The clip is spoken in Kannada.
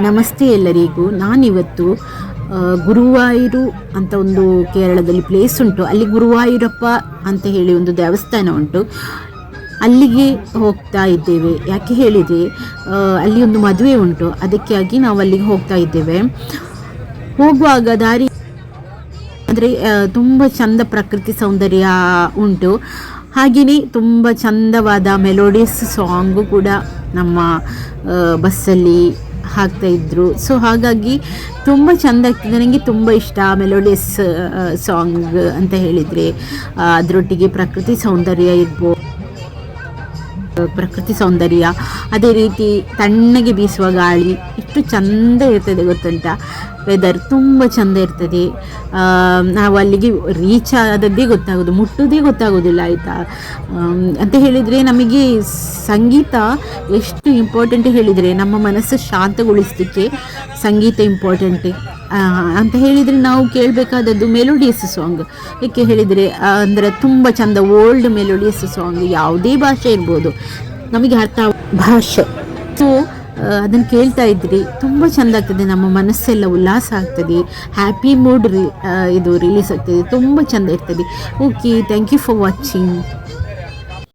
ನಮಸ್ತೆ ಎಲ್ಲರಿಗೂ. ನಾನಿವತ್ತು ಗುರುವಾಯೂರು ಅಂತ ಒಂದು ಕೇರಳದಲ್ಲಿ ಪ್ಲೇಸ್ ಉಂಟು. ಅಲ್ಲಿ ಗುರುವಾಯೂರಪ್ಪ ಅಂತ ಹೇಳಿ ಒಂದು ದೇವಸ್ಥಾನ ಉಂಟು. ಅಲ್ಲಿಗೆ ಹೋಗ್ತಾ ಇದ್ದೇವೆ. ಯಾಕೆ ಹೇಳಿದರೆ ಅಲ್ಲಿ ಒಂದು ಮದುವೆ ಉಂಟು, ಅದಕ್ಕಾಗಿ ನಾವು ಅಲ್ಲಿಗೆ ಹೋಗ್ತಾ ಇದ್ದೇವೆ. ಹೋಗುವಾಗ ದಾರಿ ಅಂದರೆ ತುಂಬ ಚಂದ ಪ್ರಕೃತಿ ಸೌಂದರ್ಯ ಉಂಟು. ಹಾಗೆಯೇ ತುಂಬ ಚಂದವಾದ ಮೆಲೋಡಿಯಸ್ ಸಾಂಗು ಕೂಡ ನಮ್ಮ ಬಸ್ಸಲ್ಲಿ ಹಾಕ್ತಾಯಿದ್ರು. ಸೊ ಹಾಗಾಗಿ ತುಂಬ ಚೆಂದ ಆಗ್ತದೆ. ನನಗೆ ತುಂಬ ಇಷ್ಟ ಮೆಲೋಡಿಯಸ್ ಸಾಂಗ್ ಅಂತ ಹೇಳಿದರೆ. ಅದರೊಟ್ಟಿಗೆ ಪ್ರಕೃತಿ ಸೌಂದರ್ಯ ಇರ್ಬೋದು, ಪ್ರಕೃತಿ ಸೌಂದರ್ಯ, ಅದೇ ರೀತಿ ತಣ್ಣಗೆ ಬೀಸುವ ಗಾಳಿ ಎಷ್ಟು ಚೆಂದ ಇರ್ತದೆ ಗೊತ್ತುಂಟ. ವೆದರ್ ತುಂಬ ಚೆಂದ ಇರ್ತದೆ. ನಾವು ಅಲ್ಲಿಗೆ ರೀಚ್ ಆದದ್ದೇ ಗೊತ್ತಾಗೋದು, ಮುಟ್ಟೋದೇ ಗೊತ್ತಾಗೋದಿಲ್ಲ, ಆಯಿತಾ. ಅಂತ ಹೇಳಿದರೆ ನಮಗೆ ಸಂಗೀತ ಎಷ್ಟು ಇಂಪಾರ್ಟೆಂಟ್ ಹೇಳಿದರೆ, ನಮ್ಮ ಮನಸ್ಸು ಶಾಂತಗೊಳಿಸಲಿಕ್ಕೆ ಸಂಗೀತ ಇಂಪಾರ್ಟೆಂಟ್ ಅಂತ ಹೇಳಿದರೆ ನಾವು ಕೇಳಬೇಕಾದದ್ದು ಮೆಲೋಡಿಯಸ್ ಸಾಂಗ್. ಏಕೆ ಹೇಳಿದರೆ ಅಂದರೆ ತುಂಬ ಚೆಂದ ಓಲ್ಡ್ ಮೆಲೋಡಿಯಸ್ ಸಾಂಗ್, ಯಾವುದೇ ಭಾಷೆ ಇರ್ಬೋದು, ನಮಗೆ ಅರ್ಥ ಭಾಷೆ. ಸೊ ಅದನ್ನು ಕೇಳ್ತಾ ಇದ್ರಿ ತುಂಬ ಚೆಂದ ಆಗ್ತದೆ. ನಮ್ಮ ಮನಸ್ಸೆಲ್ಲ ಉಲ್ಲಾಸ ಆಗ್ತದೆ, ಹ್ಯಾಪಿ ಮೂಡ್ ಇದು ರಿಲೀಸ್ ಆಗ್ತದೆ, ತುಂಬ ಚೆಂದ ಇರ್ತದೆ. Okay, thank you for watching.